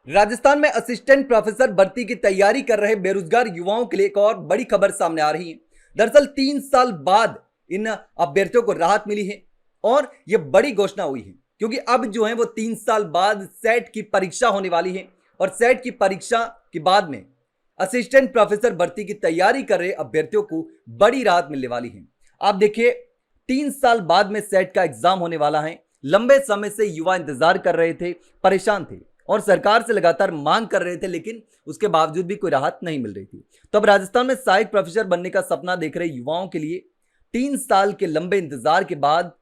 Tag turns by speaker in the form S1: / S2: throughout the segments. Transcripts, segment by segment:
S1: राजस्थान में assistant professor भर्ती की तैयारी कर रहे बेरोजगार युवाओं के लिए एक और बड़ी खबर सामने आ रही है। दरअसल 3 साल बाद इन अभ्यर्थियों को राहत मिली है और यह बड़ी घोषणा हुई है, क्योंकि अब जो है वो 3 साल बाद सेट की परीक्षा होने वाली है और सेट की परीक्षा के बाद में असिस्टेंट प्रोफेसर भर्ती की तैयारी कर रहे अभ्यर्थियों को बड़ी राहत मिलने वाली है। आप देखिए, 3 साल बाद में सेट का एग्जाम होने वाला है। लंबे समय से युवा इंतजार कर रहे थे, परेशान थे और सरकार से लगातार मांग कर रहे थे, लेकिन उसके बावजूद भी कोई राहत नहीं मिल रही थी। तो अब राजस्थान में सहायक प्रोफेसर बनने का सपना देख रहे युवाओं के लिए 3 साल के लंबे इंतजार के बाद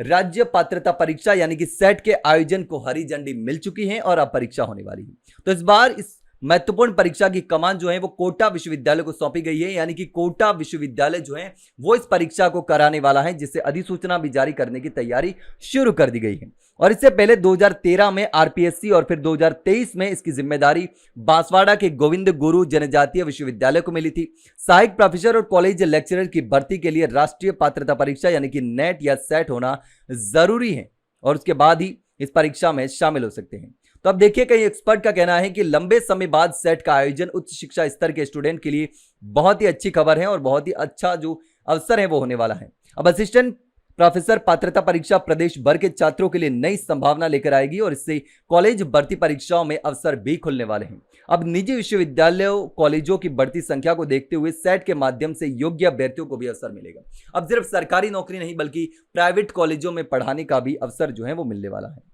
S1: राज्य पात्रता परीक्षा यानी कि सेट के आयोजन को हरी झंडी मिल चुकी है और अब परीक्षा होने वाली है। तो इस बार इस महत्वपूर्ण परीक्षा की कमान जो है वो कोटा विश्वविद्यालय को सौंपी गई है, यानी कि कोटा विश्वविद्यालय जो है वो इस परीक्षा को कराने वाला है, जिससे अधिसूचना भी जारी करने की तैयारी शुरू कर दी गई है। और इससे पहले 2013 में आरपीएससी और फिर 2023 में इसकी जिम्मेदारी बांसवाड़ा के गोविंद गुरु जनजातीय विश्वविद्यालय को मिली थी। सहायक प्रोफेसर और कॉलेज लेक्चरर की भर्ती के लिए राष्ट्रीय पात्रता परीक्षा यानी कि नेट या सेट होना जरूरी है और उसके बाद ही इस परीक्षा में शामिल हो सकते हैं। तो अब देखिए, कई एक्सपर्ट का कहना है कि लंबे समय बाद सेट का आयोजन उच्च शिक्षा स्तर के स्टूडेंट के लिए बहुत ही अच्छी खबर है और बहुत ही अच्छा जो अवसर है वो होने वाला है। अब असिस्टेंट प्रोफेसर पात्रता परीक्षा प्रदेश भर के छात्रों के लिए नई संभावना लेकर आएगी और इससे कॉलेज भर्ती परीक्षाओं में अवसर भी खुलने वाले हैं। अब निजी विश्वविद्यालयों कॉलेजों की बढ़ती संख्या को देखते हुए सेट के माध्यम से योग्य अभ्यर्थियों को भी अवसर मिलेगा। अब सिर्फ सरकारी नौकरी नहीं बल्कि प्राइवेट कॉलेजों में पढ़ाने का भी अवसर जो है वो मिलने वाला है।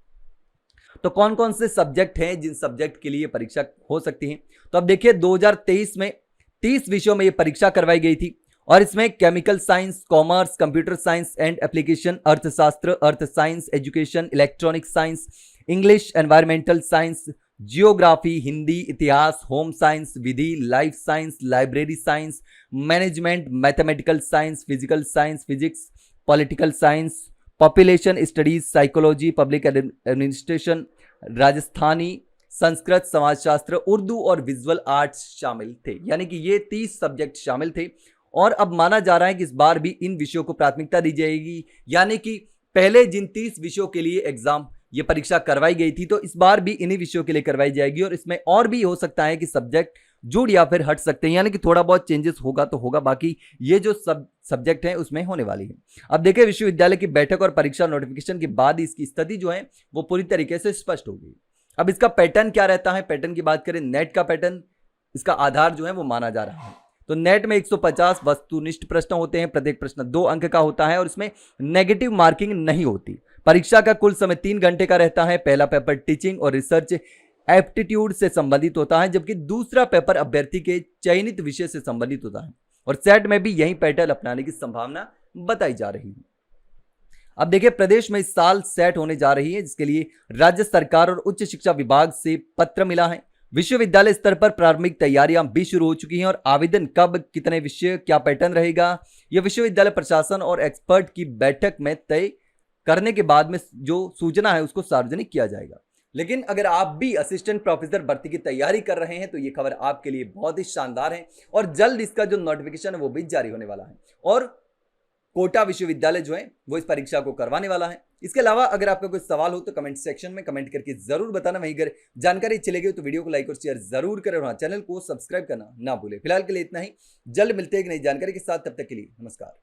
S1: तो कौन कौन से सब्जेक्ट हैं जिन सब्जेक्ट के लिए परीक्षा हो सकती है? तो अब देखिए, 2023 में 30 विषयों में यह परीक्षा करवाई गई थी और इसमें chemical science, commerce, computer science and application, अर्थशास्त्र, earth science, education, electronic science, English, environmental science, geography, Hindi, इतिहास, होम साइंस, विधि, life science, library science, management, mathematical science, physical science, physics, political science, population studies, psychology, public administration, Rajasthani, Sanskrit, समाजशास्त्र, उर्दू और visual arts शामिल थे। यानी कि ये 30 सब्जेक्ट शामिल थे और अब माना जा रहा है कि इस बार भी इन विषयों को प्राथमिकता दी जाएगी। यानी कि पहले जिन 30 विषयों के लिए एग्जाम ये परीक्षा करवाई गई थी, तो इस बार भी इन्हीं विषयों के लिए करवाई जाएगी और इसमें और भी हो सकता है कि सब्जेक्ट जुड़ या फिर हट सकते हैं, यानी कि थोड़ा बहुत चेंजेस होगा तो होगा, बाकी ये जो सब सब्जेक्ट हैं उसमें होने वाली है। अब देखिए, विश्वविद्यालय की बैठक और परीक्षा नोटिफिकेशन के बाद इसकी स्थिति जो है वो पूरी तरीके से स्पष्ट होगी। अब इसका पैटर्न क्या रहता है? पैटर्न की बात करें, नेट का पैटर्न इसका आधार जो है वो माना जा रहा है। तो नेट में 150 वस्तुनिष्ठ प्रश्न होते हैं, प्रत्येक प्रश्न 2 अंक का होता है और इसमें नेगेटिव मार्किंग नहीं होती। परीक्षा का कुल समय 3 घंटे का रहता है। पहला पेपर टीचिंग और रिसर्च एप्टीट्यूड से संबंधित होता है, जबकि दूसरा पेपर अभ्यर्थी के चयनित विषय से संबंधित होता है और सेट में भी यही पैटर्न अपनाने की संभावना बताई जा रही है। अब देखिए, प्रदेश में इस साल सेट होने जा रही है, जिसके लिए राज्य सरकार और उच्च शिक्षा विभाग से पत्र मिला है। विश्वविद्यालय स्तर पर प्रारंभिक तैयारियां भी शुरू हो चुकी हैं और आवेदन कब, कितने विषय, क्या पैटर्न रहेगा, यह विश्वविद्यालय प्रशासन और एक्सपर्ट की बैठक में तय करने के बाद में जो सूचना है उसको सार्वजनिक किया जाएगा। लेकिन अगर आप भी असिस्टेंट प्रोफेसर भर्ती की तैयारी कर रहे हैं तो ये खबर आपके लिए बहुत ही शानदार है और जल्द इसका जो नोटिफिकेशन है वो भी जारी होने वाला है और कोटा विश्वविद्यालय जो है वो इस परीक्षा को करवाने वाला है। इसके अलावा अगर आपका कोई सवाल हो तो कमेंट सेक्शन में कमेंट करके जरूर बताना। वहीं अगर जानकारी चलेगी तो वीडियो को लाइक और शेयर जरूर करें और चैनल को सब्सक्राइब करना ना भूलें। फिलहाल के लिए इतना ही, जल्द मिलते हैं एक नई जानकारी के साथ, तब तक के लिए नमस्कार।